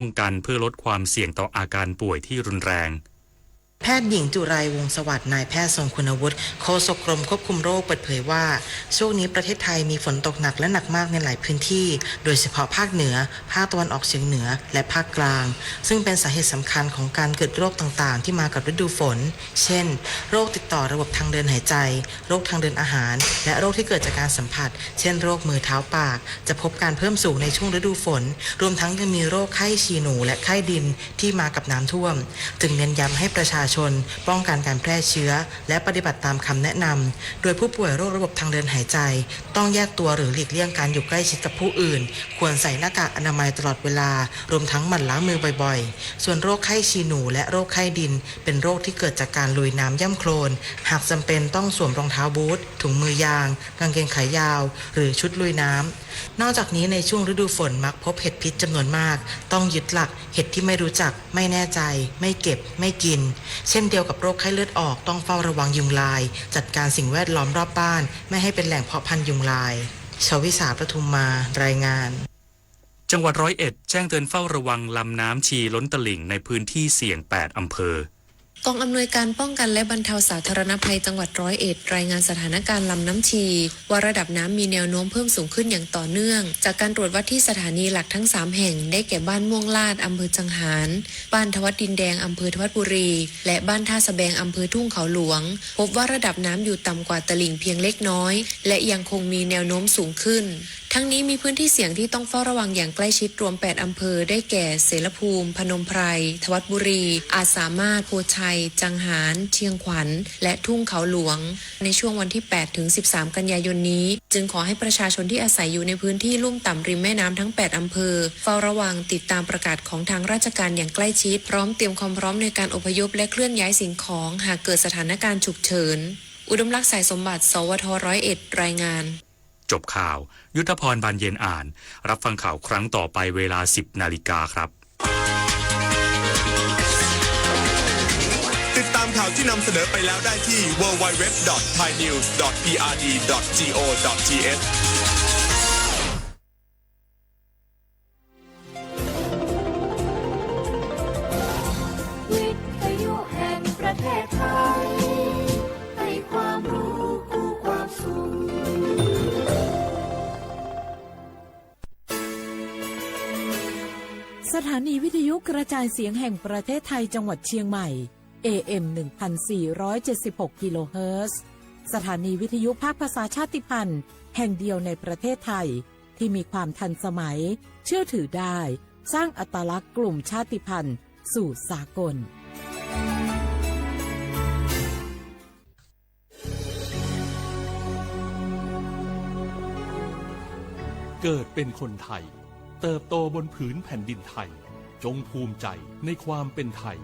ป้องกันเพื่อลดความเสี่ยงต่ออาการป่วยที่รุนแรงแพทย์หญิงจุไรวงศ์สวัสดิ์นายแพทย์ทรงคุณวุฒิโฆษกกรมควบคุมโรคเปิดเผยว่าช่วงนี้ประเทศไทยมีฝนตกหนักและหนักมากในหลายพื้นที่โดยเฉพาะภาคเหนือภาคตะวันออกเฉียงเหนือและภาคกลางซึ่งเป็นสาเหตุสำคัญของการเกิดโรคต่างๆที่มากับฤดูฝนเช่นโรคติดต่อระบบทางเดินหายใจโรคทางเดินอาหารและโรคที่เกิดจากการสัมผัสเช่นโรคมือเท้าปากจะพบการเพิ่มสูงในช่วงฤดูฝนรวมทั้งยังมีโรคไข้ฉี่หนูและไข้ดินที่มากับน้ำท่วมจึงเน้นย้ำให้ประชาชนป้องกันการแพร่เชื้อและปฏิบัติตามคำแนะนำโดยผู้ป่วยโรคระบบทางเดินหายใจต้องแยกตัวหรือหลีกเลี่ยงการอยู่ใกล้ชิดกับผู้อื่นควรใส่หน้ากากอนามัยตลอดเวลารวมทั้งหมั่นล้างมือบ่อยๆส่วนโรคไข้ฉี่หนูและโรคไข้ดินเป็นโรคที่เกิดจากการลุยน้ำย่ำโคลนหากจำเป็นต้องสวมรองเท้าบูทถุงมือยางกางเกงขายาวหรือชุดลุยน้ำนอกจากนี้ในช่วงฤดูฝนมักพบเห็ดพิษจำนวนมากต้องยึดหลักเห็ดที่ไม่รู้จักไม่แน่ใจไม่เก็บไม่กินเช่นเดียวกับโรคไข้เลือดออกต้องเฝ้าระวังยุงลายจัดการสิ่งแวดล้อมรอบบ้านไม่ให้เป็นแหล่งเพาะพันธุ์ยุงลายชวิสาปทุมมารายงานจังหวัด101แจ้งเตือนเฝ้าระวังลำน้ำชีล้นตลิ่งในพื้นที่เสี่ยง8อำเภอกองอำนวยการป้องกันและบรรเทาสาธารณภัยจังหวัด101รายงานสถานการณ์ลำน้ำชีว่าระดับน้ำมีแนวโน้มเพิ่มสูงขึ้นอย่างต่อเนื่องจากการตรวจวัดที่สถานีหลักทั้ง3แห่งได้แก่บ้านม่วงลาดอำเภอจังหารบ้านทวัดดินแดงอำเภอทวัดบุรีและบ้านท่าสะแบงอำเภอทุ่งเขาหลวงพบว่าระดับน้ำอยู่ต่ำกว่าตลิ่งเพียงเล็กน้อยและยังคงมีแนวโน้มสูงขึ้นทั้งนี้มีพื้นที่เสี่ยงที่ต้องเฝ้าระวังอย่างใกล้ชิดรวม8อำเภอได้แก่เสรภูมิพนมไพรทวัดบุรีอาจสามารถโพชัยจังหารเชียงขวัญและทุ่งเขาหลวงในช่วงวันที่8ถึง13กันยายนนี้จึงขอให้ประชาชนที่อาศัยอยู่ในพื้นที่ลุ่มต่ำริมแม่น้ำทั้ง8อำเภอเฝ้าระวังติดตามประกาศของทางราชการอย่างใกล้ชิดพร้อมเตรียมความพร้อมในการอพยพและเคลื่อนย้ายสิ่งของหากเกิดสถานการณ์ฉุกเฉินอุดมลักษณ์สายสมบัติสวท101รายงานจบข่าวยุทธพรบานเย็นอ่านรับฟังข่าวครั้งต่อไปเวลา 10 นาฬิกาครับติดตามข่าวที่นำเสนอไปแล้วได้ที่ www.thainews.prd.go.thวิทยุแห่งประเทศไทยให้ความรู้คู่ความสุขสถานีวิทยุกระจายเสียงแห่งประเทศไทยจังหวัดเชียงใหม่ AM 1476 กิโลเฮิรตซ์สถานีวิทยุภาคภาษาชาติพันธุ์แห่งเดียวในประเทศไทยที่มีความทันสมัยเชื่อถือได้สร้างอัตลักษณ์กลุ่มชาติพันธุ์สู่สากลเกิดเป็นคนไทยเติบโตบนผืนแผ่นดินไทยจงภูมิใจในความเป็นไทย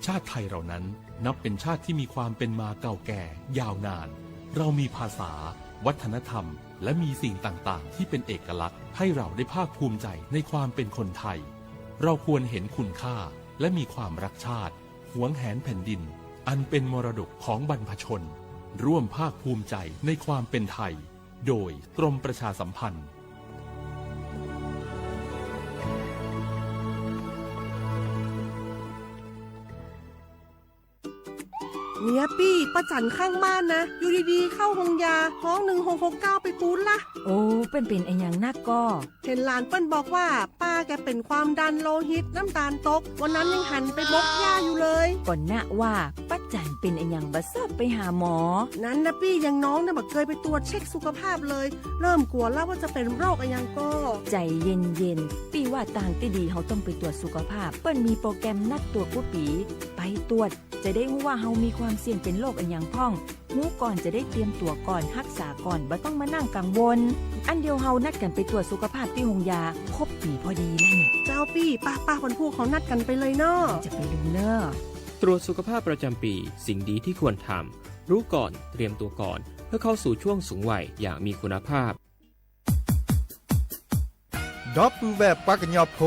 ชาติไทยเรานั้นนับเป็นชาติที่มีความเป็นมาเก่าแก่ยาวนานเรามีภาษาวัฒนธรรมและมีสิ่งต่างๆที่เป็นเอกลักษณ์ให้เราได้ภาคภูมิใจในความเป็นคนไทยเราควรเห็นคุณค่าและมีความรักชาติหวงแหนแผ่นดินอันเป็นมรดกของบรรพชนร่วมภาคภูมิใจในความเป็นไทยโดยกรมประชาสัมพันธ์เมียปี้ประจันข้างบ้านนะอยู่ดีๆเข้าห้องยาห้อง1669ไปปูนละโอ้เป็นไอ้ยังนักก็เห็นหลานเปิ้นบอกว่าป้าแกเป็นความดันโลหิตน้ำตาลตกวันนั้นยังหันไปบกยาอยู่เลยก่อนหน้าว่าป้าจันเป็นไอ้ยังบ่ทราบไปหาหมอนั้นนะปี้ยังน้องนะบ่เคยไปตรวจเช็คสุขภาพเลยเริ่มกลัวแล้วว่าจะเป็นโรคอะไรยังก็ใจเย็นๆปี้ว่าต่างที่ดีเฮาต้องไปตรวจสุขภาพเปิ้นมีโปรแกรมนัดตรวจผู้ปีไปตรวจจะได้รู้ว่าเฮามีความเสี่ยงเป็นโรคอะไรอย่างพ่องรู้ก่อนจะได้เตรียมตัวก่อนรักษาก่อนบ่ต้องมานั่งกังวลอันเดียวเฮานัดกันไปตรวจสุขภาพที่โรงยาครบปีพอดีแล้วเนี่ยเจ้าปี้ป้าคนผู้เขานัดกันไปเลยเนาะจะไปดูเนาะตรวจสุขภาพประจำปีสิ่งดีที่ควรทำรู้ก่อนเตรียมตัวก่อนเพื่อเข้าสู่ช่วงสูงวัยอย่างมีคุณภาพดอปูแบบปากญอโพ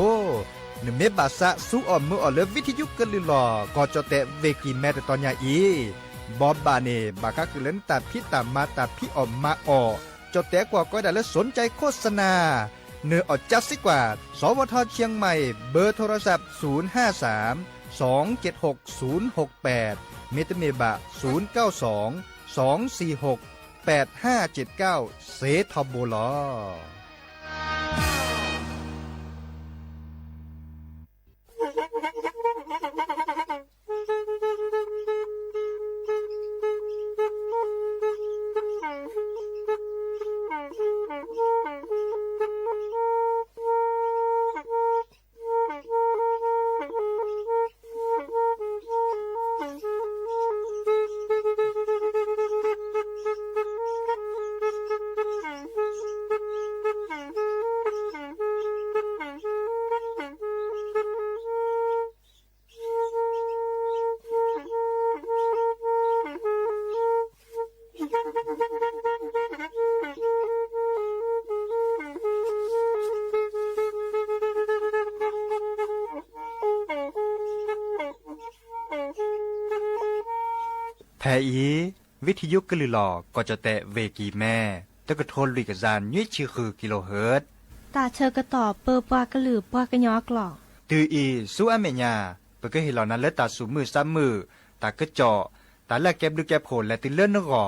นเมบาสะสุออมมืออเลวิทยุกลือลอกอจเตเวกีแมตตอนยาอีบอบบาเนบากะกเลนตาพิตามาตาพิออมมาออจเตกว่าก็ได้และสนใจโฆษณา เนื้ออดจัดสิกว่าสวทเชียงใหม่เบอร์โทรศัพท์053-276-068 เมตเมบะ092-246-8579 เซทอมโบลอแพอีวิทยุกลือหลอก็จะแตะเวกีแม่ตะกะโทนลุยกะจานยี่ชื่อคือกิโลเฮิรตซ์ตาเชอกระตอบเปอปากระหลือปากระยอกหลอกตืออีสู้อเมญาเปก็เห็นเหล่านั้นแล้วตาสูมือซ้ำมือตากระเจาะตาแลกแก็บลึกแก็บโผล่และติเลื่อนนกอ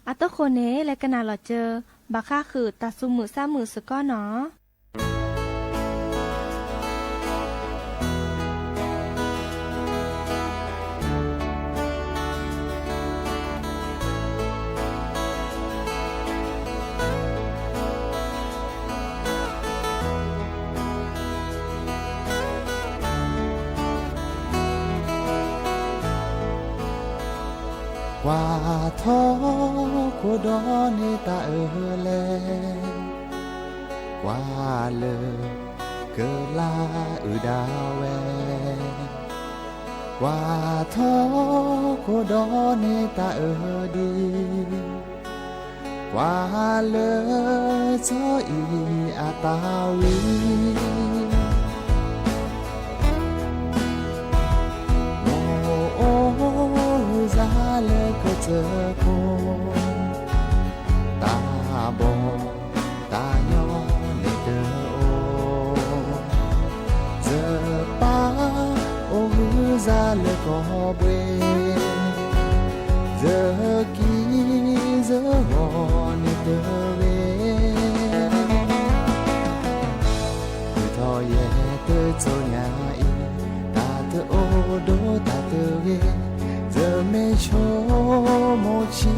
อัตโตโคเนและกะนาหลอเจอบาค่าคือตาซุมือซ้ำมือสก้อเนาะว่าท้อโคดอเนตาเลว่าเลยเกลาดาเวว่าท้อโคดอเนตาดีว่าเลยซออีอาตาวีเลยก็เจอคนตาบอดตาย้อนในเดอโอเจอป้าโอ้ซาเลยก็เบเจอกีเจอหอในเดอเวคือทอแย่เตอโจญาอีตาเตอโอโดตาเตอเวจะไม่โชโมชิ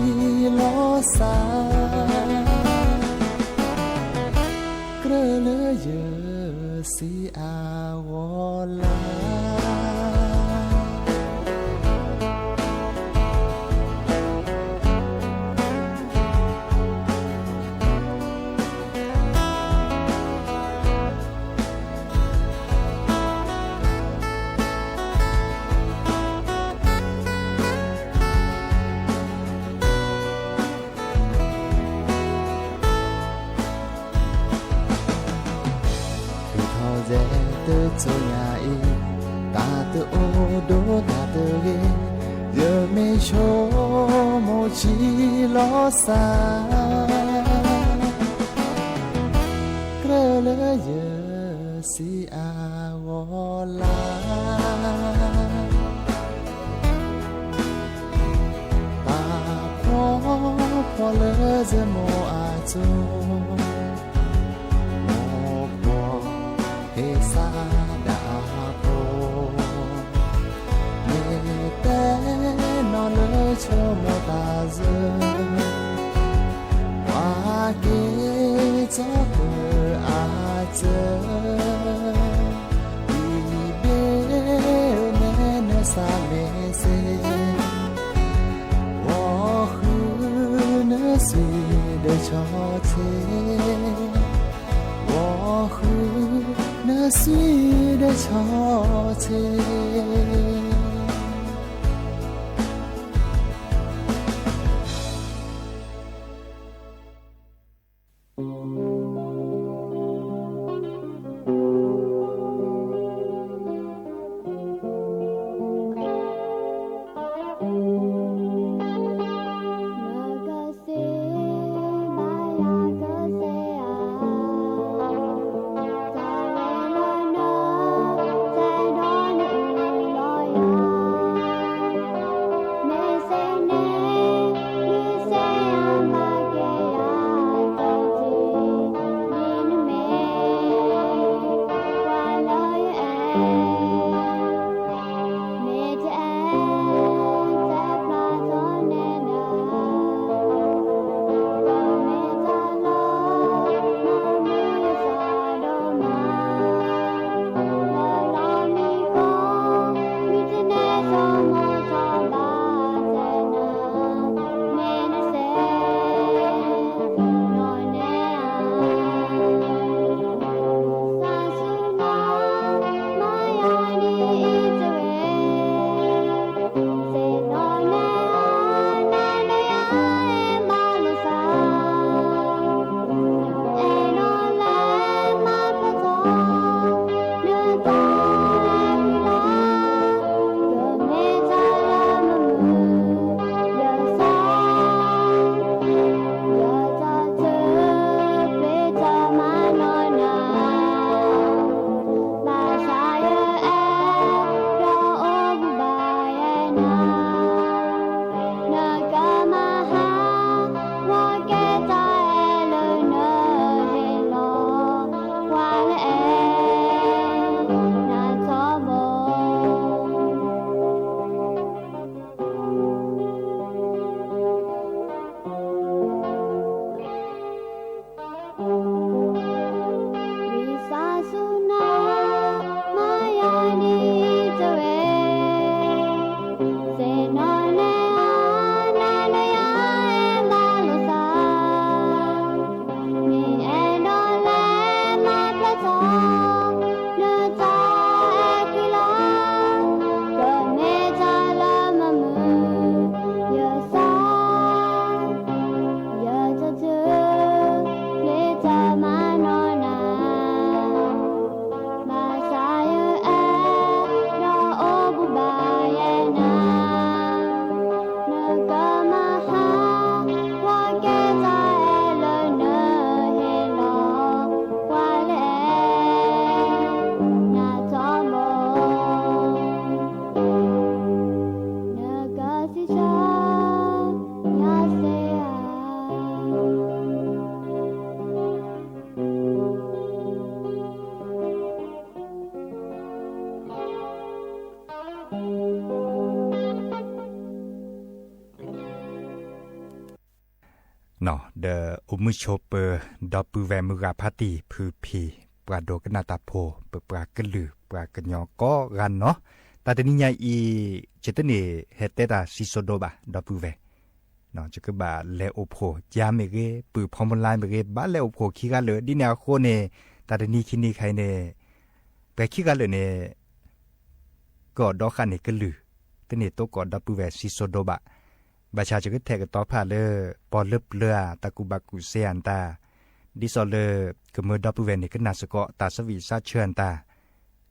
ลอสากระเลเยสีอาวลาโจญาอีตาเตโอโดตาเตเกเยไม่โชโมชิลอสากระเลเยสีอาวลาตาพอเลเจโมอาโจเฮซาดาโปเมเตนอเลโชโมตาเซวาเกจอเปอาเจอีเบเนเนซาเมเซวอคือเนสีเดชอเทวอคือ那水的潮气。เ เนาะเดอุมุโชเปอร์ดอปูแวมุราพาติพือพีปราโดกนาตาโพเปปรากะลือปรากะญอก็กันเนาะตาตะนิญาอีเจตเนเฮเตตาซิโซโดบาดอปูแวเนาะจะกบาเลโอโพยาเมเกปือพอมลายเมเกบาเลโอโพคีกาเลดิแนวโคเนตาตะนีคินีไคเนเปคีกาเลเนก็ดอคันเนกะลือตะเนโตก็ดอปูแวซิโซโดบาบาชาจะก็แทกต่อผ่าเลปอลึบเรือตะกุบักกุเซียนตาดิซอเลกเมื่อดับเวนนี่ก็นาสกอตาสวีซาเชิญตา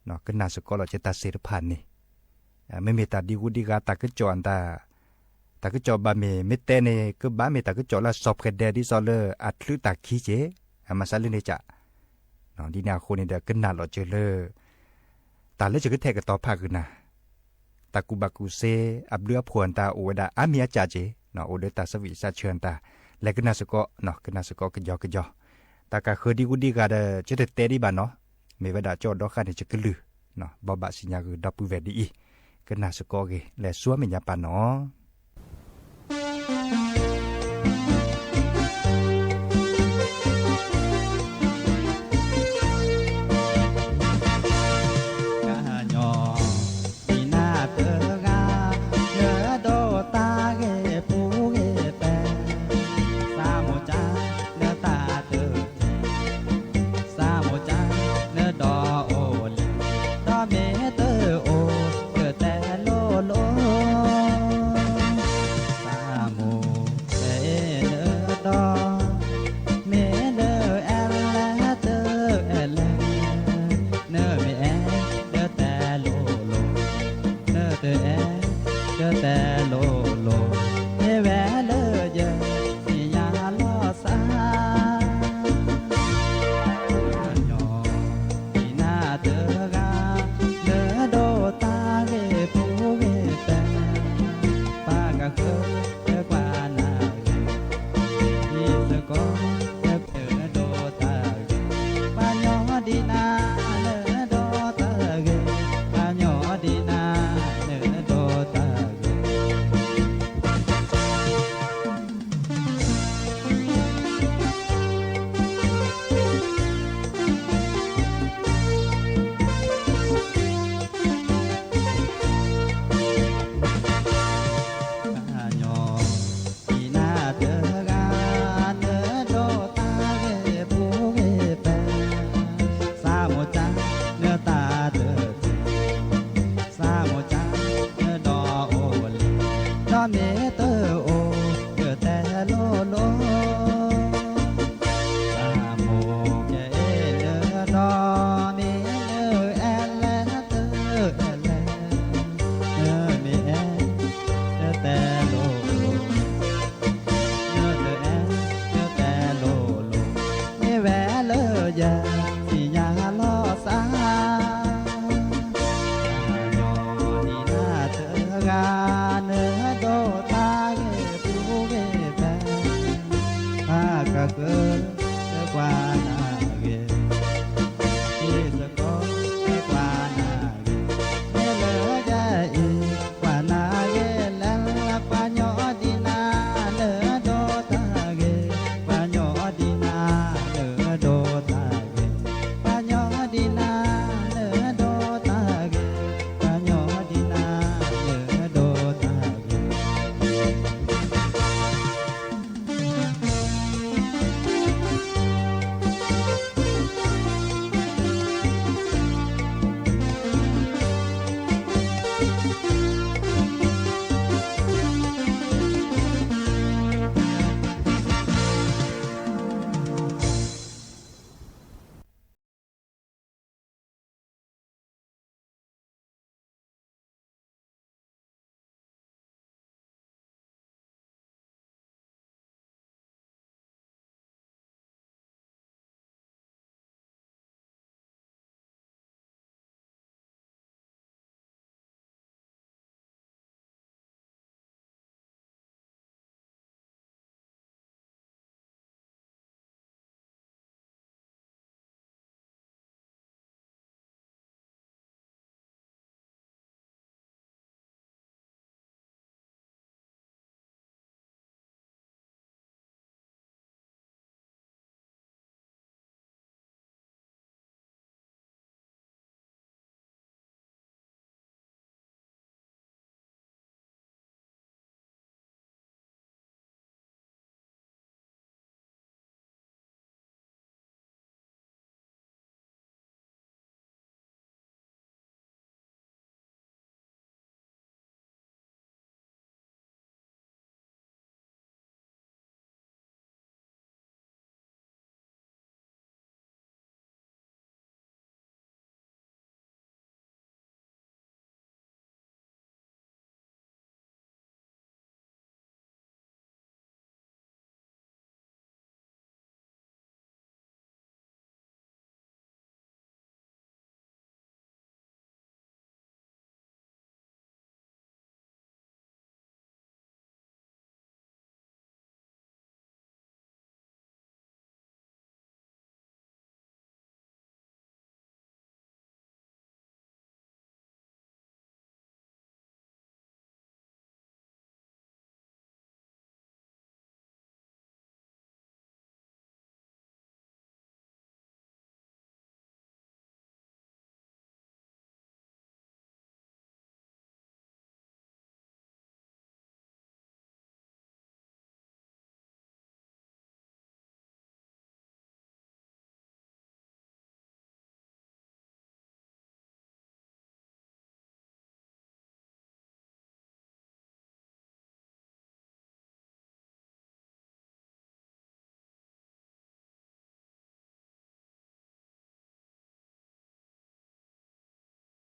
เนาะก็นาสกอเราจะตาเสรพันนี่ไม่มีตาดีกุดีกาตาก็จอนตาก็จอบาเมไม่เตเนก็บาเมตาก็จอละสอบกันเดดิซอเลอัดลือตาขี้เจมาซาเลเนจะเนาะดีนาโคนี่เดก็นาเราเจอเลตาเลจะก็แทกต่อผ่ากันนะตากุบักกุเซอับเรือพวนตาโอดาอาเมียจ่าเจเนาะโอเดตาสวีซาเชิญตาและก็นาสกอเนาะก็นาสกอกะยอตากาเคดีกุดีกาเดจะเตเตดิบาเนาะเมวดาจอดอคันจะกะลือเนาะบอบะสิญญาคือดับปูเวดีอีก็นาสกอเกและซัวเมญญาปาเนาะ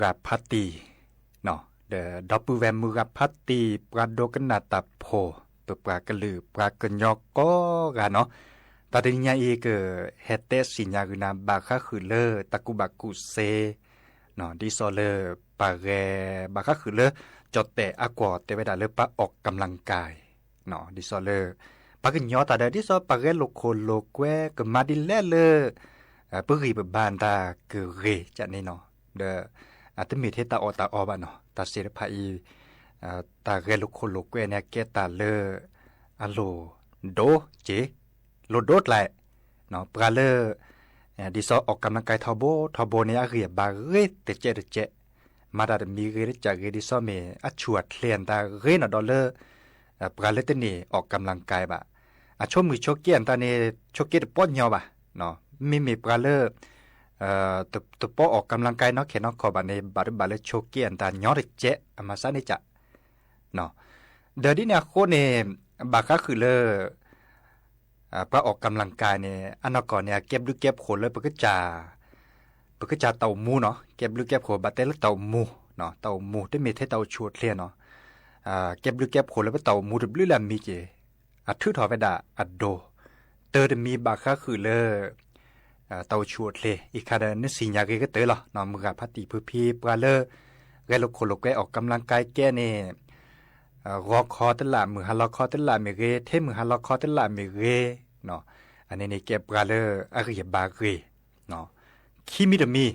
ราพัตตีเนาะเดดับเบิลแวมือราพัตตีปราโดกนาตาโพเปปรากะลือปรากะยอกก็กันเนาะตาดิญาอีกเฮเตสิญญากุนาบาคาคือเลตะกุบากุเซเนาะดิโซเลปาเรบาคาคือเลจดแต่อากวเตเวดาเลปะออกกำลังกายเนาะดิโซเลปากญอตาเดดิโซปาเรโลโคโลแควกมาดิเลเลปรีบบานตาเกเรจะนี่เนาะเดอาจจะมีเทตาอตาอบะเนาะตาเสรพายตาเรโลโคโลแควเนี่ยเกตาเลอะโลโดเจโลโดดแหละเนาะปราเลดิโซออกกำลังกายทอโบเนี่ยเรียบบาเรเตเจเจมาดามีเรจากเรดิโซเมอชวดเคลียนตาเรนดอลเลปราเลตนี่ออกกำลังกายบะชมมือโชเกียนตาเนี่ยโชเกียนป้อนยอบะเนาะมีปราเลตัวป้อออกกำลังกายเนาะแค่เนาะขอบะในบาเลโชเกียนตายอดเจมาซานิจะเนาะเดี๋ยวนี้เนี่ยโคเนี่ยบาก็คือเลปราออกกำลังกายเนี่ยอันนั้นก่อนเนี่ยเก็บลูกเก็บโขนเลยปกจะเต่ามูเนาะเก็บลูกเก็บโขนบาเตลเต่ามูเนาะเต่ามูได้มีเท่าเต่าชวดเลียเนาะเก็บลูกเก็บโขนแล้วเต่ามูดับลือลามีเจทื่อถอไปด่าโดเตอร์มีบาก็คือเลเต่าชวดเลยอีกคาเดนสิญญาเกก็เตอหรอนอมือกับพัติพื้พีปลาเลอเกลโคโลเกออกกำลังกายแก่เนี่ยรอคอตละมือฮัลลอคอตละเมเกเทมือฮัลลอคอตละเมเกเนาะอันนี้ในเก็บปลาเลออาริยบาเกเนาะคิมิดมี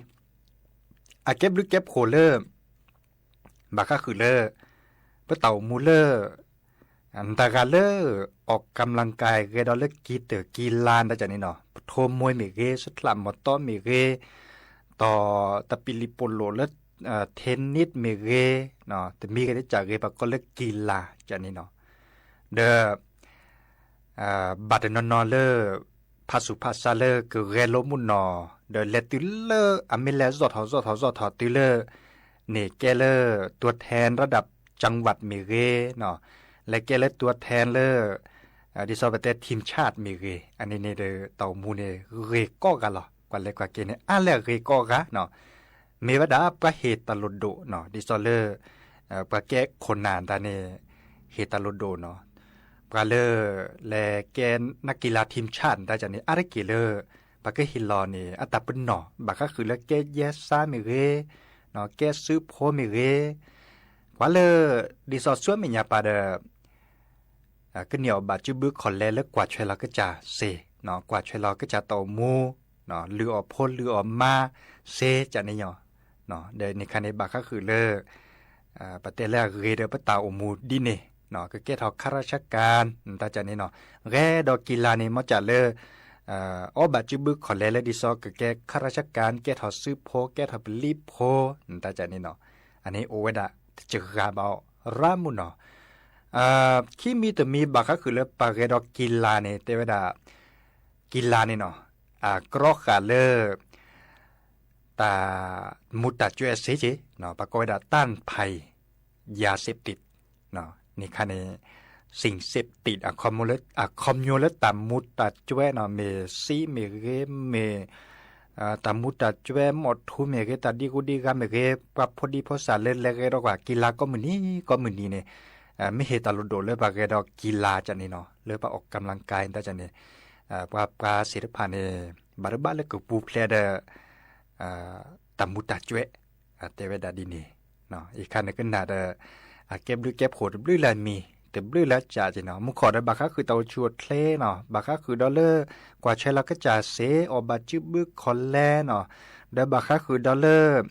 อาเก็บหรือเก็บโคเลบาก็คือเลอเปเต่ามูเลออันตากาเลอออกกำลังกายเกดอลเลกีฬาได้จากนี้เนาะโทมวยเมเกสุดลามมอต้อเมเกต่อตะปิลิโปโลและเทนนิสเมเกเนาะแต่มีกันได้จากเกปก็เล็กกีฬาจากนี้เนาะเดบัดนอนเลอภาษุภาษาเลอคือเรโลมุนนอเดเลติเลออเมเลซอทอติเลอเนเกเลอตัวแทนระดับจังหวัดเมเกเนาะและเกเลตัวแทนเลอดิซอเบเตทีมชาติมีเรอันนี้เนี่ยเต่ามูเนี่ยเรก็กันหรอกว่าเลยกว่าเกเนี่ยอะไรเรก็กันเนาะเมวดาประเหตุตลดโดเนาะดิซอเลอประแก้คนนานตาเนี่ยเหตุตลดโดเนาะปลาเลอและแกนักกีฬาทีมชาติได้จากนี้อะไรเกเลอปะก็ฮิลลอนี่อัตตาเป็นเนาะบักก็คือแล้วแกแยซ่ามีเรเนาะแกซื้อโพมีเรว่าเลยดิซอส่วนมีญาปาเดก็เหนียวบาดจุบึกขอนแลแล้วกว่าช่วยเราก็จะเซเนาะกว่าช่วยเราก็จะเต่ามูเนาะลือออกพ่นลือออกมาเซจะนี่เนาะเดี๋ยวในคันในบาก็คือเลประเทศแรกเรเดอปะตาอมูดิเนเนาะก็แก่ทอข้าราชการตาจะนี่เนาะแร่ดอกกีฬานี่มาจากเลยบาดจุบึกขอนแลแล้วดิซอก็แก่ข้าราชการแก่ทอซื้อโพแก่ทอรีบโพตาจะนี่เนาะอันนี้โอเวดะจะกาบเอารามุเนาะที่มีแต่มีบักก็คือเลปาเกดอกกีฬาเนี่ยเทวดากีฬาเนี่ยเนาะกรอกขาเลตามุตตาจวยเสจเนาะปากกดาต้านภัยยาเสพติดเนาะนี่คันนี้สิ่งเสพติดคอมมูลตามุตตาจวยเนาะเมซีเมเกเมตามุตตาจวยหมดทุเมเกตาดีกูดีกาเมเกปรับพอดีพอสารเล่นๆก็ว่ากีฬาก็มือนี้เนี่ยไม่เหตุตลอดเลยปากดอกกีฬาจันนี่เนาะเลยปาออกกำลังกายได้จันนี่ปลาศิลปะเนี่ยบาร์บ้าเลยก็ปูเพลเดตามุตาจวยเทวดาดีนี่เนาะอีกคันนึงก็น่าจะเก็บหรือเก็บโหดบลื้อแล้วมีแต่บลื้อแล้วจ่าจีเนาะมุขอได้บาคือเตาชวดเคลเนาะบาคือดอลเลอร์กว่าใช้เราก็จ่าเสออบาจืบึกคอนแลเนาะได้บาคือดอลเลอร์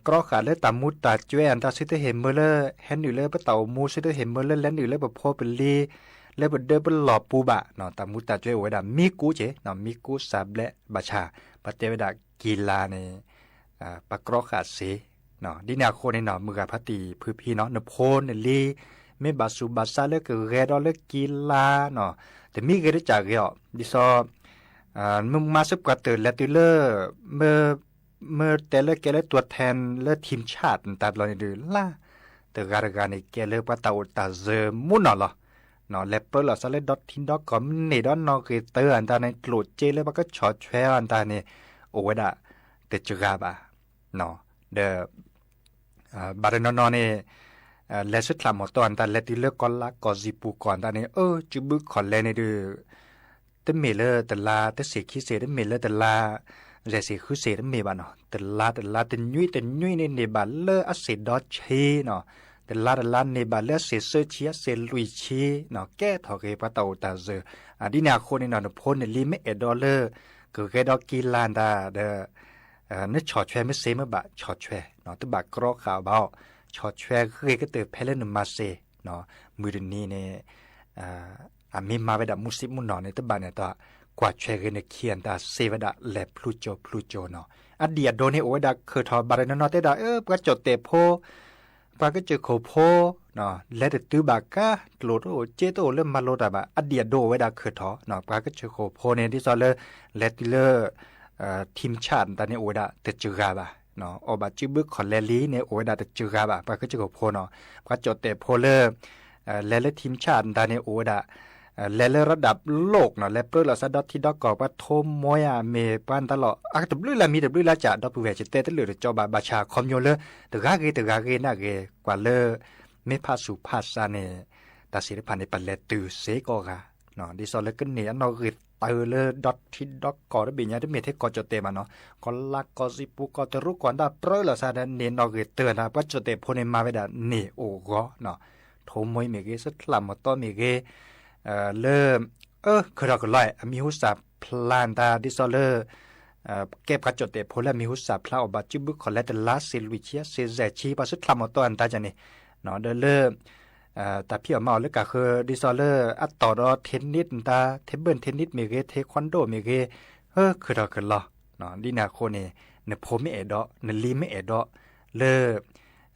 กรอกขาเลยตามุตตาจวยอันตาซิเตเห็นเมื่อเลยเห็นอยู่เลยปะเต่ามูซิเตเห็นเมื่อเลยแล้วอยู่เลยแบบพอเป็นลีแล้วแบบเดินเป็นหลอบปูบะเนาะตามุตตาจวยโอ้ยดามีกูเจเนาะมีกูสับและบาชาปะเตวดากีฬาในปะกรอกขาเสเนาะดินาโคในเนาะมือกับพัติพื้นพี่เนาะนโพนลีไม่บาสุบาซาเลยก็เรดอเลยกีฬาเนาะแต่มีก็ได้จากเนาะดิซอมึงมาสับกว่าเตือนและติเลอร์เมื่อแต่ละแกเลยตัวแทนเลือทีมชาติตัดเราในดูล่ะแต่การในแกเลยปะตาอุตาเซมุนเนาะเนาะเลเปอร์เราสเลดอททินดอกคอมเนดอนนอเกเตอร์อันตาในโกรธเจเลยปะก็ช็อตแชร์อันตาในโอเวดาเตจกาบะเนาะ เดบารนนเนเลสุดลามตอนแต่เลติเลกอลากอซิปูก่อนตอนนี้จุบุขอเลนดูแต่เมเลแต่ลาแต่เสียขี้เสียแต่เมเลแต่ลาเสียคือเสียแต่เมบานเนาะแต่ลาแต่ยุยในเนบาเลอเสียดอเชเนาะแต่ลาเนบาเลเสียเซเชียเสียลุยเชเนาะแก้ถอเกปะเตาตาเจอดีนาคนนี่เนาะพ้นลิเมเอดอเลอก็แกดอกีลานดาเดนึกชอแชไม่เซมบะชอแชเนาะตบะกรอข่าวเบาชอแชคือก็เติบเพลนมาเซเนาะมือนี้เนี่ยมีมาเวดามุสิมุนเนาะในตบะเนี่ยตัวกว่าแชกันในเขียนตาเซวดาแลพลูโจเนาะอดีตโดนให้โอวดาคือทอบาร์นเนาะแต่ดาปะจดเตโพปะก็เจอโคโพเนาะและตือบากาโลโตเจโตเริ่มมาโลดาบะอดีตโดเวดาคือทอเนาะปะก็เจอโคโพเนี่ยที่ซอเลเลติเลทีมชาติตอนนี้โอวดาเตจืกาบะเนาะอบาจิบึกคอนเลลีเนี่ยโอวดาเตจืกาบะปะก็เจอโคโพเนาะปะจดเตโพเลทีมชาติตอนนี้โอวดาและระดับโลกเนาะและเปิ้ลซะดอทที่ดอกกอว่าโทมมอยเมปันตลอดตบลือละมีตบลือละจะดอกผู้เวจิเตตลือจอบาบาชาคอมโยเลตกาเกนะเกกว่าเลเมพาสุภาษาเนตาสิรพันในปันเลตือเสกอกาเนาะดิซอเลกเนอันนอริเตอเลดอทที่ดอกกอได้บิญญาได้เมเทกอจเตมาเนาะกอลักกอสิปุกอตรุกอนดาเปิ้ลซะเนนอริเตอร์นะปัจจเตโพเนมาเวดาเนโอกอเนาะโทมมอยเมเกสลามตอเมเกเริ่มคือเราก็ไล่มีหุสับพลานตาดิซอเลอร์เก็บกระจดเตพลมีหุสับพลาอบาจิบุคอเลตลาซิลุเชียเซเซชีปัสสุดลามตัวอันตาจันนี่เนาะเดเลอร์แต่พี่ออกมาเลยก็คือดิซอเลอร์อัตต่อรอเทนนิสตาเทเบิลเทนนิสเมเกเทควันโดเมเกคือเราก็ล่อเนาะดินาโคเนเนโพเมเอดอเนลีเมเอดอเล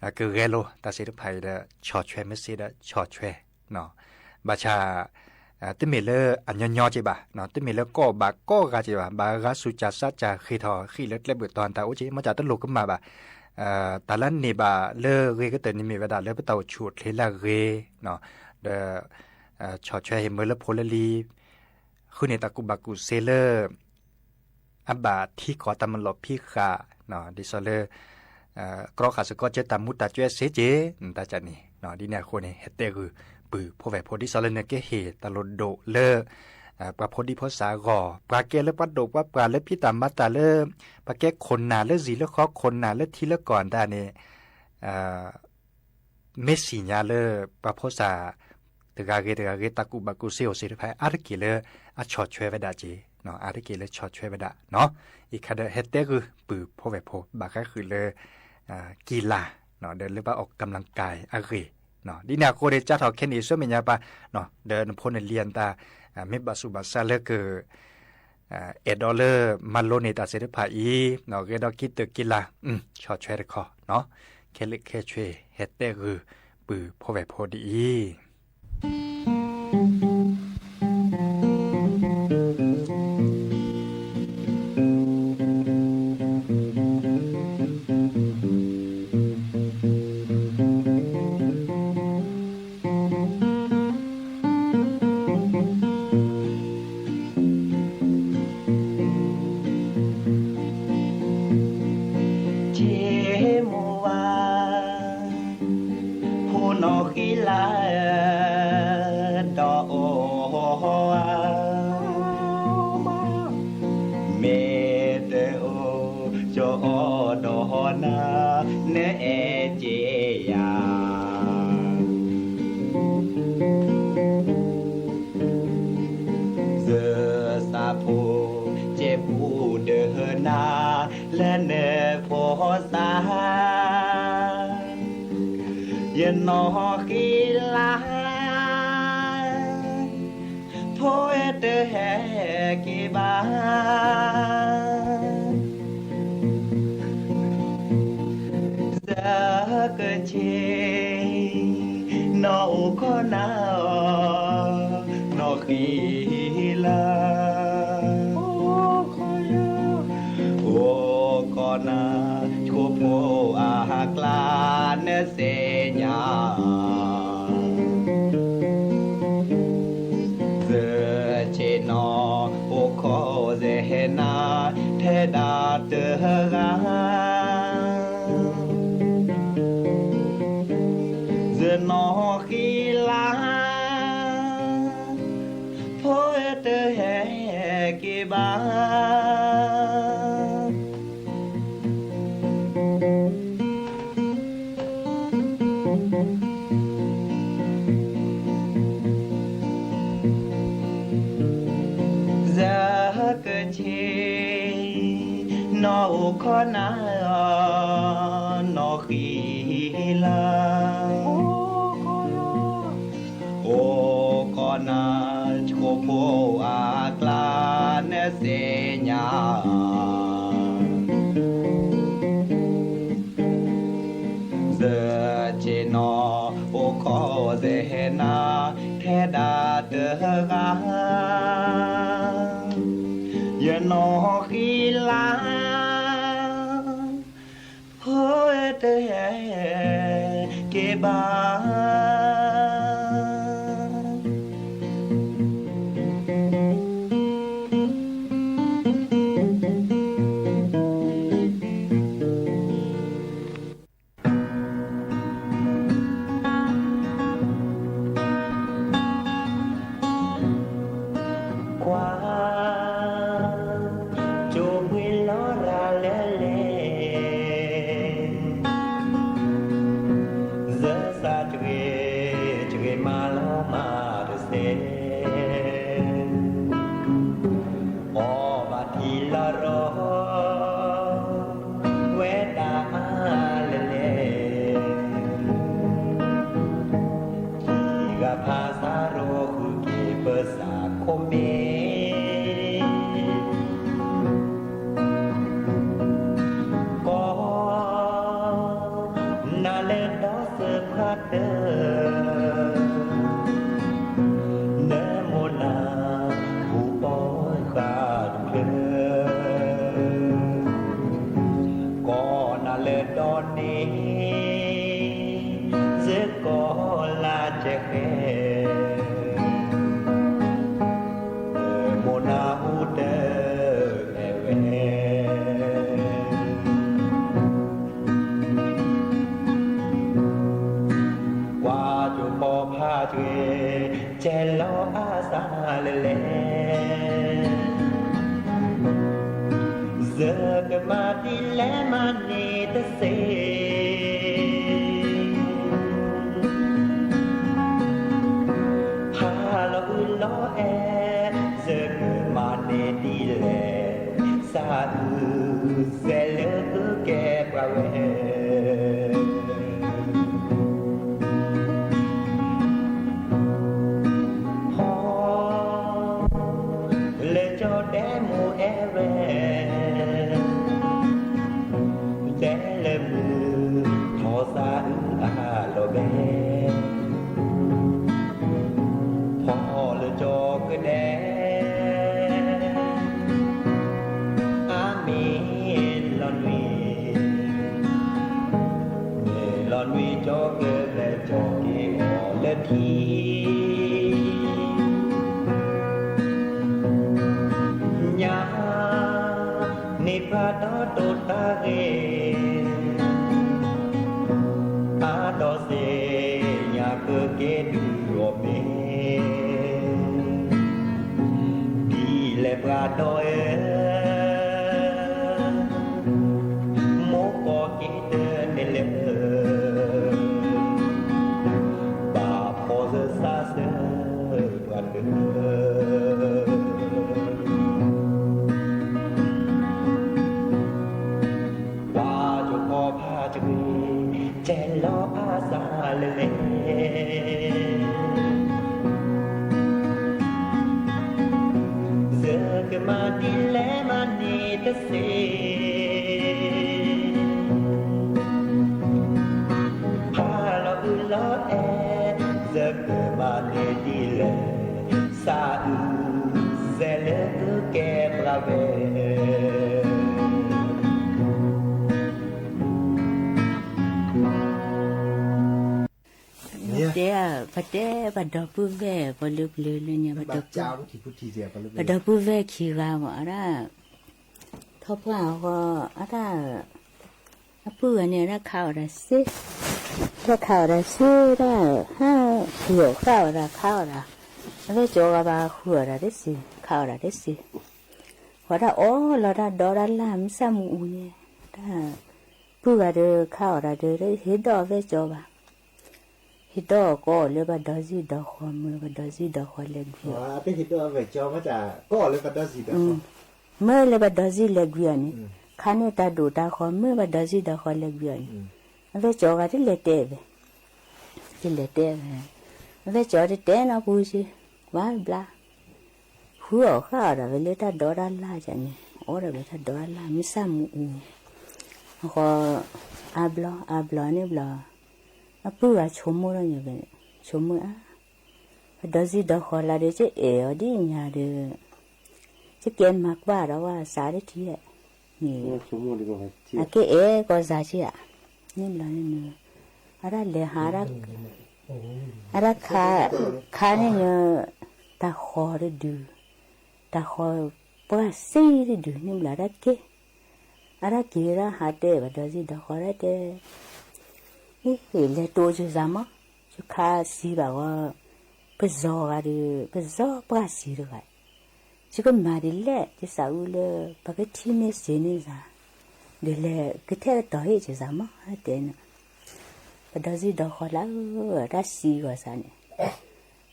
อคือเรโลตาเซตุไพเดชอแชเมซีเดชอแชเนาะบาชาติเมเลอันยอจิบะเนาะติเมเลก็บาก็กาจิบะบากาสุจาสัจจาขีทอขีเล็ดเล็บตอนตาอุจิมาจากตลกขึ้นมาบะตาลันนี่บาเลเรก็เตนิเมเวดาเลปเตาชูดเลลาเรเนาะเดชอแชเฮเมเลโพลลีคือในตะกุบากุเซเลอับบาที่ขอตามันหลบพี่ขาเนาะดิซอเลกรอขาสก็เจตามุตาเจเซเจตาจันนี่เนาะดิเนี่ยคนเฮเตคือปือพอแวพอดีซอลเนเกเฮตลดโดเลปลาพอดีพอสากอปลาเกลปัดโดว่าปลาเลพิตามาตาเลปลาแกคนนาเลสีเลขอคนนาเลทีละก่อนได้เนี่ยเมสิญาเลปลาพอสาตะกาเกตะกุบากุเซโอสิรพายอาร์กิเลอะชอช่วยเวดาจีเนาะอาร์กิเลชอช่วยเวดาเนาะอีกคาเดเฮเตคือปือพอแวพอบาก็คือเลกีฬาเนาะเดินหรือว่าออกกำลังกายอารีเนาะดินาโคเดจัดหอกแค่นี้ส่วนเมียปะเนาะเดินพ้นเรียนตาเมบาสุบาซาเลคือดอลเลอร์มันโลเนตาเซตพาอีเนาะเกดอกิตกิลาชอช่วยคอเนาะเคลิเคช่วยเฮตเตคือปือพอแวพอดีและเนโพสาเย็นนอกีลาโพเอเตแฮกีบาจะเกิดเชนอก็นานอกีลานาชูโพอาหากลาเนเสญาเซเชนอโอโคเซนาเทดาเตหา nó khi lá phôi tơ hè kì ba giờ cơ chi nó khó na nó khi la ô con na chô po a cla ne se nya giờ chỉ nó ô khó dễ na thế đã đỡ ga giờ nó khi la hối tê kê ba giờ cái mà đi lẽ mà đi ta sẽ hà lo lo e giờ cái mà đi lẽ xa sẽ lỡ kẹp vào bắt đầu bù về và lướt lên nha bắt đầu bù về khi vào mà đó thắp vào có đó ปื้อเนี่ยนะข้าวละสิถ้าข้าวละสิได้ห้าเหี่ยวข้าวละแล้วโจกบาขัวละได้สิข้าวละได้สิพอได้โอ้เราได้ดอได้ลามซ้ำอูเนี่ยถ้าปื้อเด้อข้าวละเด้อได้เฮ็ดดอกเวโจบาฮิดอก็เลยบาดอซีดอคอมือบาดอซีดอคอเล็กเวียไปฮิดอเวจอมาจากก็เลยบาดอซีดอคอเมื่อเลยบาดอซีเล็กเวียนี่คันตาดูตาคอมือบาดอซีดอคอเล็กเวียนี่เวจอก็ที่เลเตเวที่เลเตเวจอที่เตนะกูสิว่าบลาหัวข้าวเราเลยตาดอรัลลาจันนี่โอ้เราเลยตาดอรัลลามิซ้ำอูก็อาบลอนี่บลาปื้อชมมือเนี่ยเป็นชมมือดอซีดอคอลาเดจะเอ๋อดีเนี่ยเด้อจะเกณฑ์มากว่าเราว่าสาธิตที่นี่ชมมือดีกว่าที่อะเกเอ๋ก็สาธิตนี่บลานี่เนอะอะไรเลยหาอะไรขาเนี่ยตาคอได้ดูตาคอปะซีได้ดูนี่บลาอะไรเกอะไรเกล้าหาเตะดอซีดอคอได้เตะเลยตัวจะจำมั้ยจะข้าสีแบบว่าเพื่อจอกันดิเพื่อจอปะสีด้วยกันจะก็มาดิเล่จะสาวเลยปะก็ที่นี่เสียนี่จ้ะเดี๋ยวเลยก็เท่าต่อให้จะจำมั้ยเดี๋ยวนะปะดอซีดอกคนละรัสซีกว่าสัน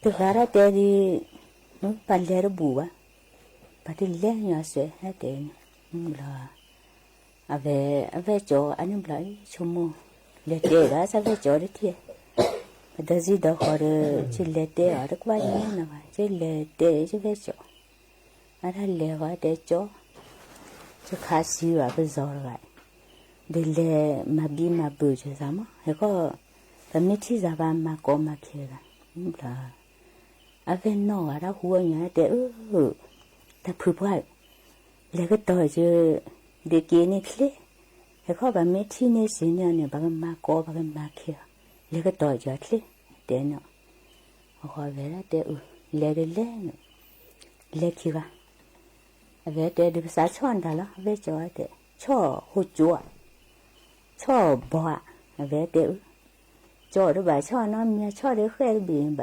ตัวข้าราเตะดิปะเล่ระบัวปะที่เล่เนี่ยเสียเดี๋ยวนะบลาเอาไว้จ่ออันนี้บลาชั่วโมงเลเตะแล้วจะไปจอดที่ดอซีดอกคอร์ชิเลเตะอะไรก็ว่าอย่างนั้นว่าชิเลเตะจะไปจอดอะไรเลวะเตะจอจะขาสีว่าไปจอดกันเดี๋ยวเลมาบีมาบูจะทำมั้ยก็แต่ไม่ที่จะบ้านมาก็มาเชื่อกันนี่ละเอาเป็นน้องอะไรหัวอย่างเตะแต่ผู้ป่วยแล้วก็ต่อจะเด็กนี่คลีเขาแบบไม่ที่นี่สิเนี่ยบางมาโก้บางมาเขียวแล้วก็ต่อจากที่เดี๋ยวเนาะเขาเวลาเดี๋ยวเล่เล่คิดว่าเวลาเดี๋ยวภาษาชนได้ละเวลาจ่อเดี๋ยวช่อหัวจั่วช่อบัวเวลาเดี๋ยวจ่อด้วยใบช่อน้ำเนี่ยช่อเดี๋ยวเคยบีบใบ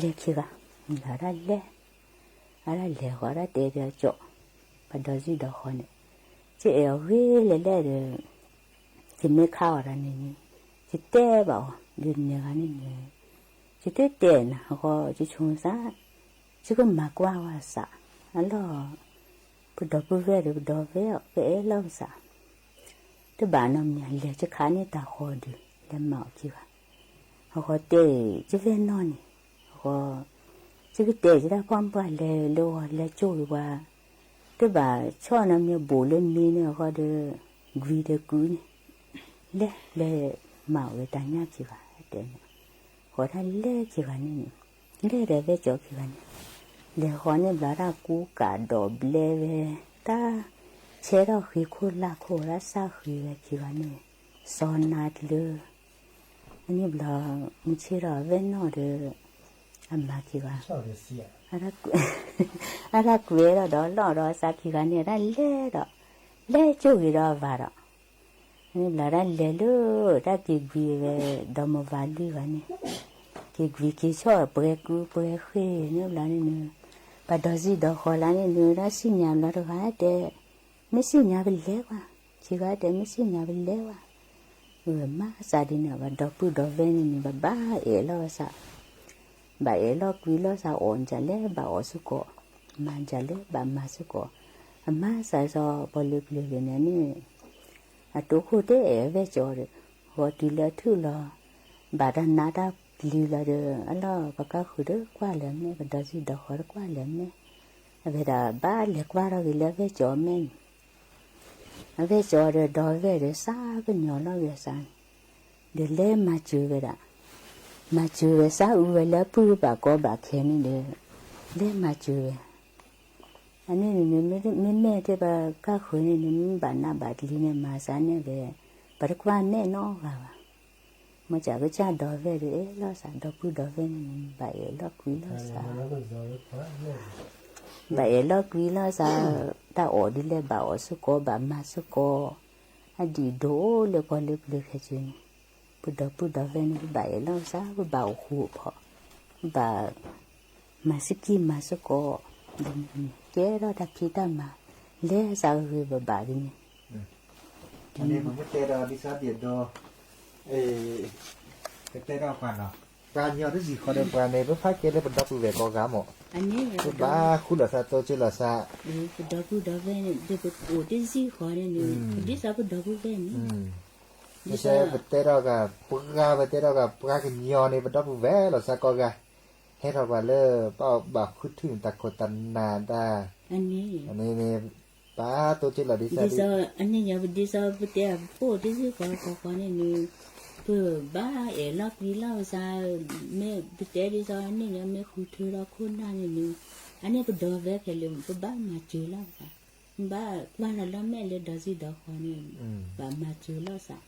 เล่คิดว่าอะไรเล่เขาได้เดี๋ยวจ่อพอดูสิดอกคนเนี่ยจะเอาเวลาเลยจะไม่เข้าอะไรนี่จะเตะบ่เดินเนี่ยกันนี่จะเตะนะก็จะชงซะจะก็มากว่าซะอันละปุ๊ดปุ๊บเวลปุ๊ดเวลเวลล่ำซะที่บ้านน้ำเนี่ยเลี้ยจะขานี่ตาคอดูแล้วเมาจีว่าเขาเตะจะเล่นนอนนี่เขาจะก็เตะจะได้ความบ้าเลยรัวเลยจู่ว่าที่บ้านชอบน้ำเนี่ยบูเล่นมีเนี่ยเขาเดือดวีเดือกูนี่เลยเมาเลยตายากจีว่าเดี๋ยวเขาท่านเล่จีว่านี่เล่เดี๋ยวไปจบจีว่านี่เดี๋ยวเขาเนี่ยบลารากูกาดอบเล่เวตาเชื่อเราคือคนละคนละสาคือจีว่านี่สอนนัดเลยอันนี้บลาไม่เชื่อเราเว้นนอเด้ออันมาจีว่าอะไรกูเวลาดอลล์รอสักทีกันเนี่ยได้เล่จู่อีรอว่าระนี่บลาได้เล่ลูได้กี่วีเวดอมวาลีวันนี้กี่วีกี่ชอบเปรกูเปรคุยนี่บลานี่เนี่ยปะดอซีดอคอลานี่เนี่ยได้สิญญาณแล้วก็ได้ไม่สิญญาณเล่ว่าชีว่าได้ไม่สิญญาณเล่ว่ามาซาดินะว่าดอปูดอเวนี่บ้าเอลอซะบ่าเอลอกวิลอซาออนจะเล่บ่าอสุโกมันจะเล่บ่ามาสุโกมาซาซอปลุกเลยเนี่ยนี่ตัวคู่เตะเวจอร์หัวตีละทุลอบาดนาดาลีละเดออัลลอปะกะขุดกว่าแล้วเนี่ยบดสิดอกกว่าแล้วเนี่ยเวลาบ้าเล็กว่าเราวิลเวจอแม่นเวจอร์ดอเวเดซาเป็นยอลเวซันเดเลมาจูเวดามาจูเวซาอูเวลปูบะก็บะเคนนี่เดเลมาจูเวอันนี้เนี่ยไม่ที่แบบก็คุยเนี่ยบ้านหน้าบ้านลีเนี่ยมาสานเนี่ยเลยปรากว่าแม่น้องค่ะมาจากก็จะดอเวเลยล้อสานดอพูดอเวเนี่ยใบล้อคุยล้อสาใบล้อคุยล้อสาตาออดิเลยบ่าวสุโกบ่ามาสุโก อดีโดเลยก็เลยแค่จริงปุดดาเวนใบแล้วซะบ่าวคู่พอบ่ามาสกี้มาสก็แกเราดักพี่ตามาเลซาคือบ่าดินี่อันนี้มันไม่เตะเราดิซาเดียดอเตะเราก่อนเนาะปลาเยอะที่สิคนเดียวปลาในเพื่อพาเกลือเป็นดับเบิลเวกก็กามอ่ะอันนี้บ้าคุณละซาโตจิละซาปุดาเวนเด็กโอ้ที่สิขอเนี่ยดิซาปุดาเวนไม่ใช่เตะเรากับปลาเตะเรากับปลากินยอในเป็นดับเบิลเวกละซาก็กะให้เราว่าเลยเป้าบักคุดถึงตะโกตันนาตาอันนี้เนี่ยป้าตัวจิละดิซาอันนี้อย่าดิซาปุเตะปูที่สิขอเนี่ยเพื่อบ้าลักวิลาซาแม่ปุเตะดิซาอันนี้ยังไม่คุยเธอเราคนนั้นนี่อันนี้ก็ดอเวกเลยบ้ามาเจอแล้วค่ะบ้าเราแม่เลยดอซิดอคนนี้บ้ามาเจอแล้วซะ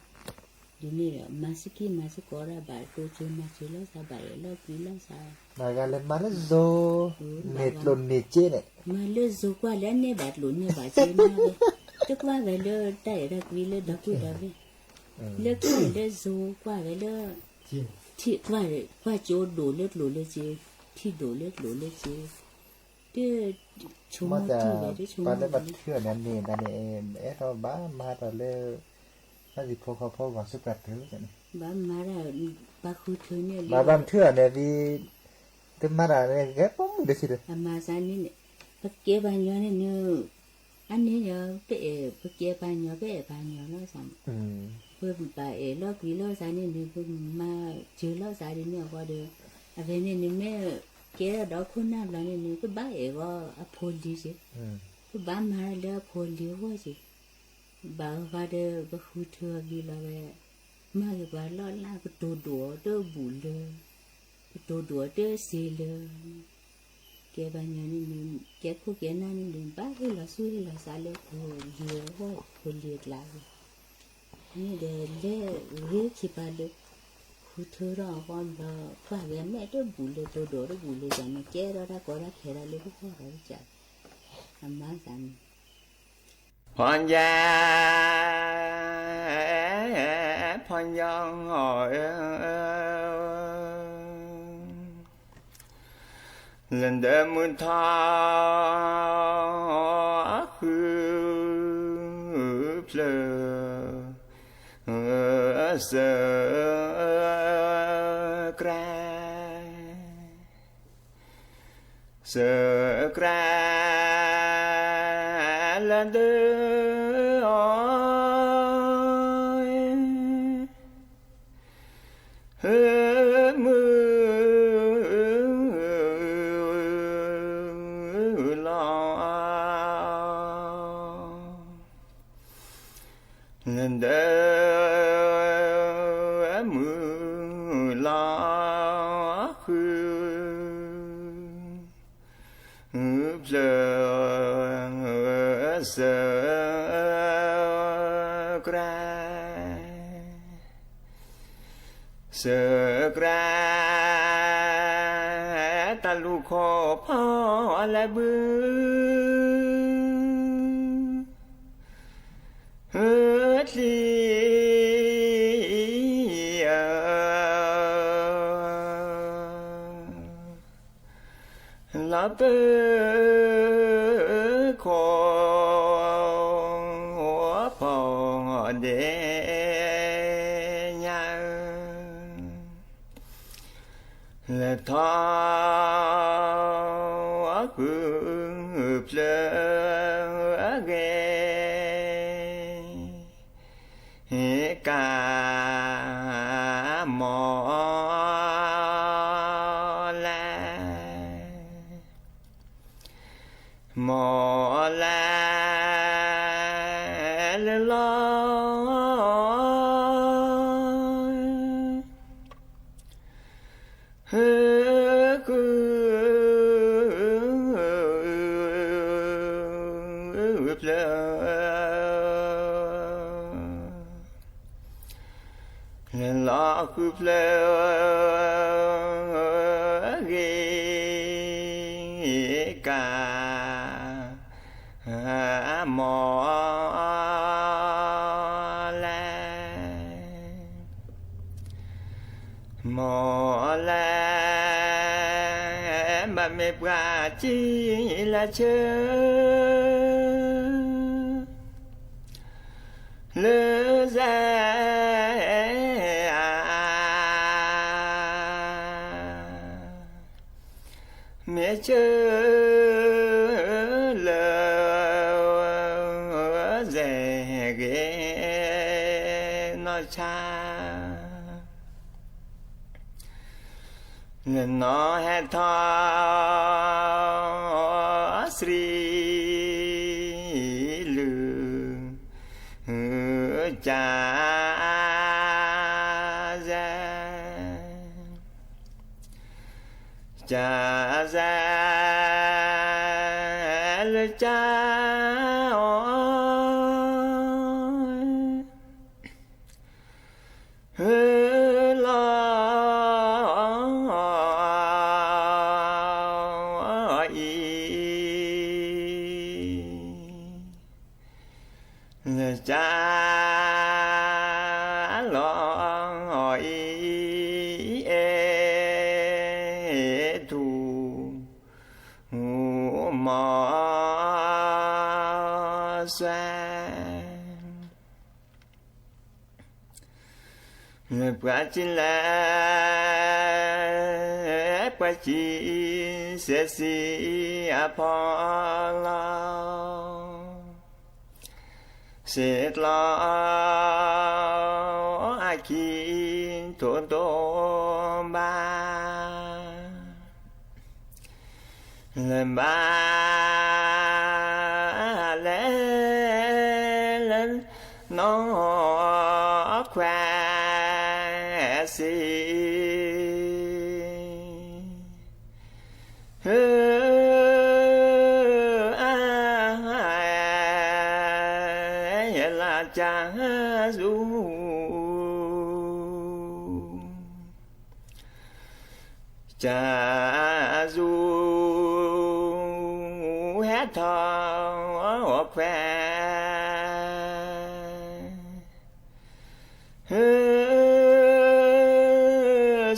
ดีนี่มาสกี้มาสกอระบาตัวเจอมาเจอแล้วซะบ้าลักวิลาซามากันเลยมาเลยโซเน็ตลนเน็ตเจเนี่ยมาเลยโซกว่าแล้วเนี่ยบัดหลุนเนี่ยบัดเจมาเลยทุกว่าเวลาได้รักวิลาดอกุดาเวเลิกเลิกโซกว่าเวลาที่ว่าโจโดเลิกหลุนเลยเจที่โดเลิกหลุนเลยเจเด้อชมที่แบบได้ชมปานได้บัดเชื่อนั่นนี่นั่นเองเราบ้ามาตอนเลยน่าสิพอเขาพอว่าสุกัดถือกันบ้ามาแล้วบ้าคุยเธอเนี่ยมาบ้านเชื่อเนี่ยดีแต่มาได้เนี่ยแกป้อมเดี๋ยวสิเด้อมาซานี่เนี่ยปักเก็บบ้านย้อนเนี่ยอันนี้เนี่ยเป๊ะปักเก็บบ้านย้อนเป๊ะบ้านย้อนแล้วสั่งเพื่อไปลอกวิลาซานี่เนี่ยเพื่อมาเจอแล้วซาเนี่ยว่าเด้ออะไรเนี่ยแม่แกดอกคนนั้นแล้วเนี่ยก็บ้าว่าอโพลีสิก็บ้ามาแล้วอโพลีว่าสิบ้าว่าเด้อก็คุยเธอวิลาเวมาก็บ้าล้อล่าก็ตัวดัวเด้อบุญเลยตัวดัวเด้อสีเลยแกบ้านเนี่ยนี่แกพวกแกนั่นนี่บ้าให้เราสู้ให้เราสาเลยโอ้เยอะว่าคนเลียดลายนี่เด้อเรื่องขี้ปลาเลยคุยเธอเราก่อนบ้าว่าแกแม่เด้อบุญเลยตัวดัวเด้อบุญเลยจังแกเราได้ก็ได้แค่เราเลยพวกเราจัดทำมาจังพรยาพรยองหอยlần đêm mưa tha khứ plơ sơ cra lần đêm mưa lần đêm mưa lá khứ plơ sơ cra ta lu kho pha la bư hết li la bư kho pha de là thọ cứ plơ ghê cả mò la lo la cứ plơ ghê cả mò มอแลบะเมปราจีละเชอเลแซเมเชอเลแซเกนอชาเลนอเฮทอสรีลือจาแซจาแซลจาลออีลจาลออีเอทูมอแซปะจิลาปะจิเสสีอพอลาเสตลาอาคิโตโตบาเลบาเลเลนอแควสีลาจาซูจาซูเฮทอแคว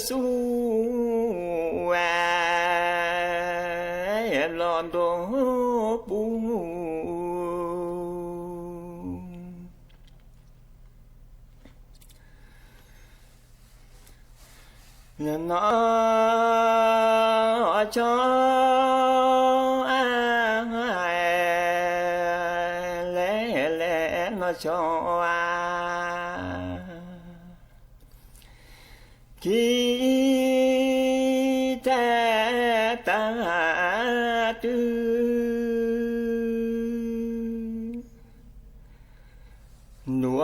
สูแวลอนโตปูนอชอเลเลนอชอคิเตตาตุนัว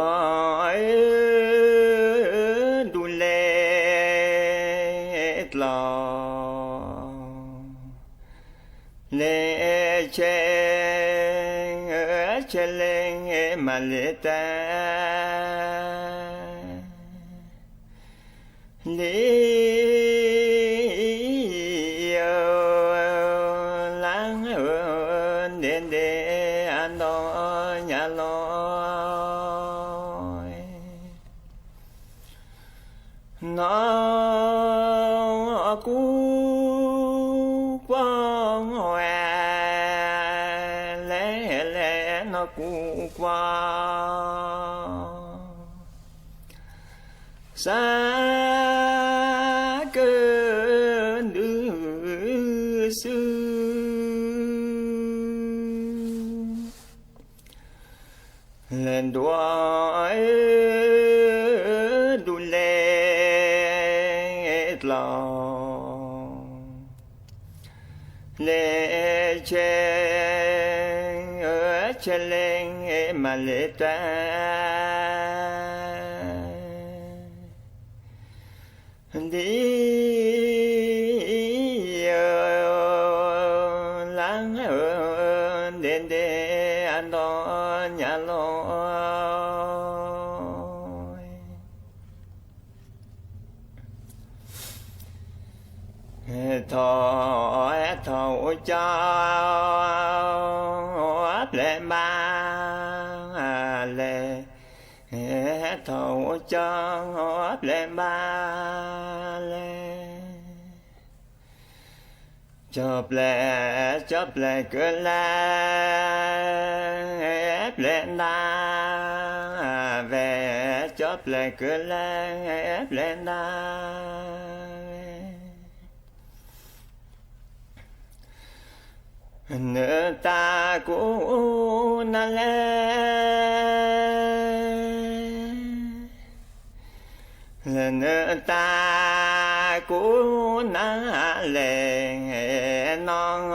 ดูเลตลอเลเชเลงมาเลตาลีโอลังเดนเดอันโนญาโลนอกูปองแวเลเลนอกูปองสาเกินดื้อซื้อเล่นด้วยดูเลตลอเลเชเลงมาเลตาดีลังเดนเดอันโนญาโลทอทอจาเลมาเลทอจาเลมา chop lẹ cơ la lẹ na về chop lẹ cơ la lẹ na nỡ ta cũng na lẹ nỡ ta cũng na lẹ non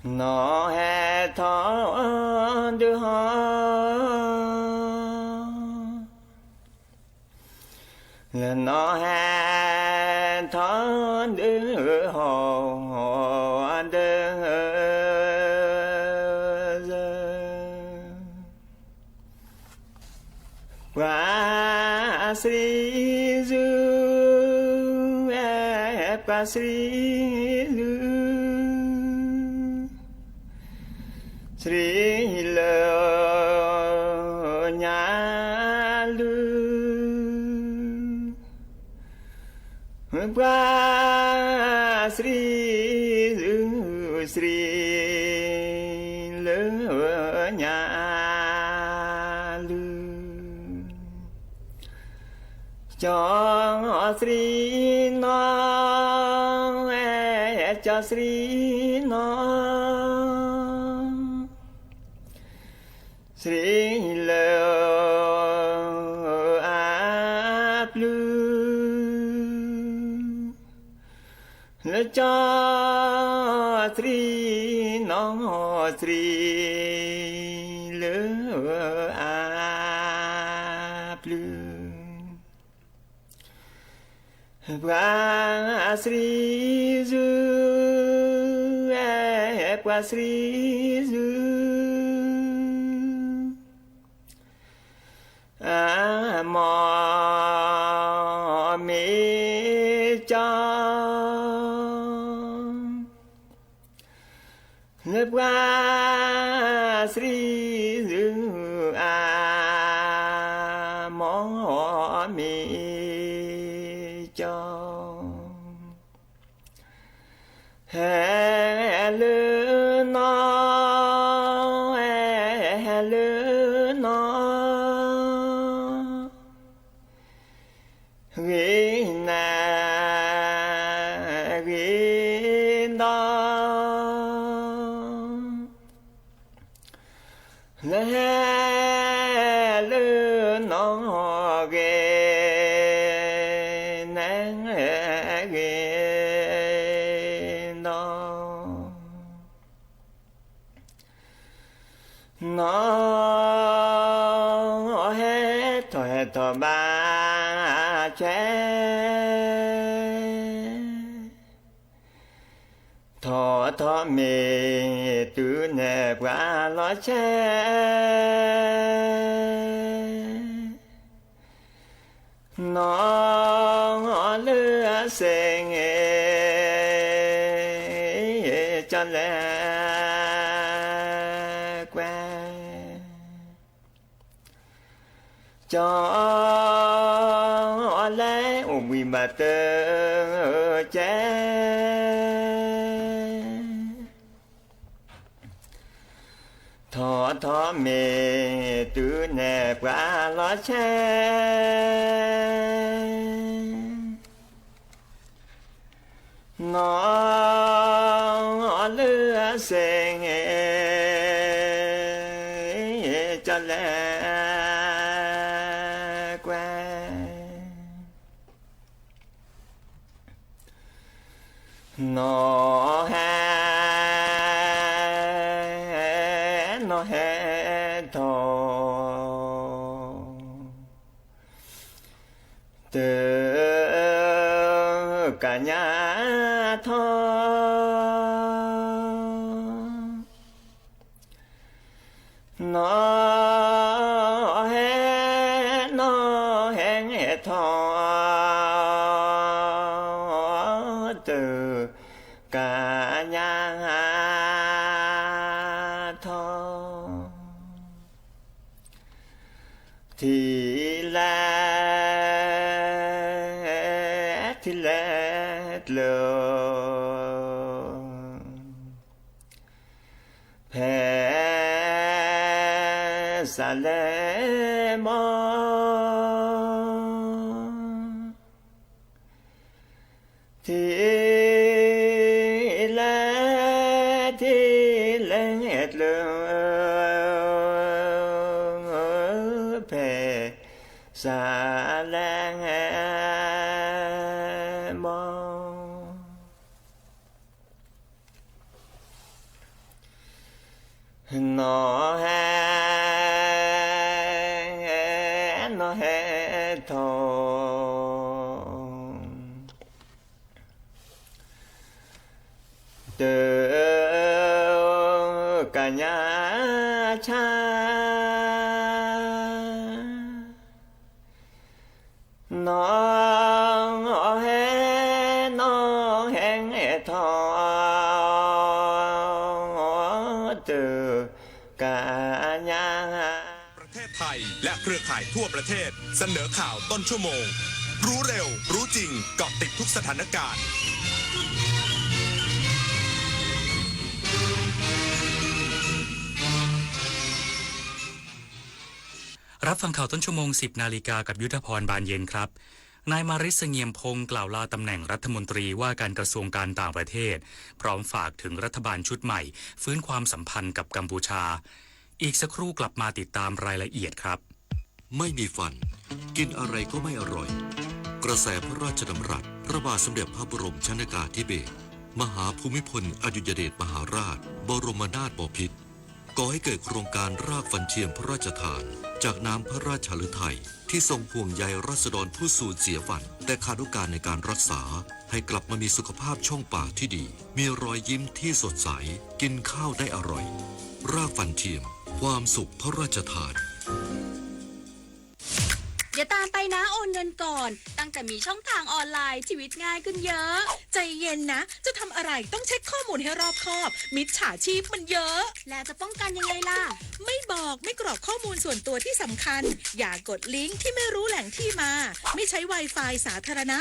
nó hè thọ đưa họ là nó hè thọ đưa họ đưa qua sri du qua sri du sri lơ nhà lư qua sri lư sri lơ nhà lư cho sri nó cho sri nó Sri lơ áp lư lơ cho Sri nó Sri lơ áp lư qua Sri du qua Sri du mò mi cho lớp qua sri dư mò mi cho hè lư nó hè lư nó ghi na ghi đó lẽ lư nó ghê nắng ghê đó nó hết thọ ba che thọ mê tu nè qua lo che nó lừa sen cho lẽ quen cho lẽ ui mà tơ che thọ mê tu nè qua lo che nó lừa sen cho lẽ quen nó hé thọ từ cả nhà thọ nó hé thọ từ cả nhà thọ thì là แลมอที่แลที่แลเลือแผ่สาแลมอนอแฮนอแฮทองเตอกัญญาชานอแฮนอแฮงทองเตอกาญา ประเทศไทยและเครือข่ายทั่วประเทศเสนอข่าวต้นชั่วโมง รู้เร็วรู้จริงเกาะติดทุกสถานการณ์ รับฟังข่าวต้นชั่วโมง 10 นาฬิกากับยุทธพรบานเย็นครับนายมาริสเงียมพงศ์กล่าวลาตำแหน่งรัฐมนตรีว่าการกระทรวงการต่างประเทศพร้อมฝากถึงรัฐบาลชุดใหม่ฟื้นความสัมพันธ์กับกัมพูชาอีกสักครู่กลับมาติดตามรายละเอียดครับ ไม่มีฟันกินอะไรก็ไม่อร่อยกระแสพระราชดำรัสพระบาทสมเด็จพระบรมชนกาธิเบศรมหาภูมิพลอดุลยเดชมหาราชบรมนาถบพิตรก่อให้เกิดโครงการรากฟันเทียมพระราชทานจากน้ำพระราชฤทัยที่ทรงห่วงใยราษฎรผู้สูญเสียฟันแต่ขาดโอกาสในการรักษาให้กลับมามีสุขภาพช่องปากที่ดีมีรอยยิ้มที่สดใสกินข้าวได้อร่อยรากฟันเทียมความสุขพระราชทาน อย่าตามไปนะโอนเงินก่อนตั้งแต่มีช่องทางออนไลน์ชีวิตง่ายขึ้นเยอะใจเย็นนะจะทำอะไรต้องเช็คข้อมูลให้รอบคอบมิจฉาชีพมันเยอะแล้วจะป้องกันยังไงล่ะไม่บอกไม่กรอกข้อมูลส่วนตัวที่สำคัญอย่ากดลิงก์ที่ไม่รู้แหล่งที่มาไม่ใช้ Wi-Fi สาธารณะ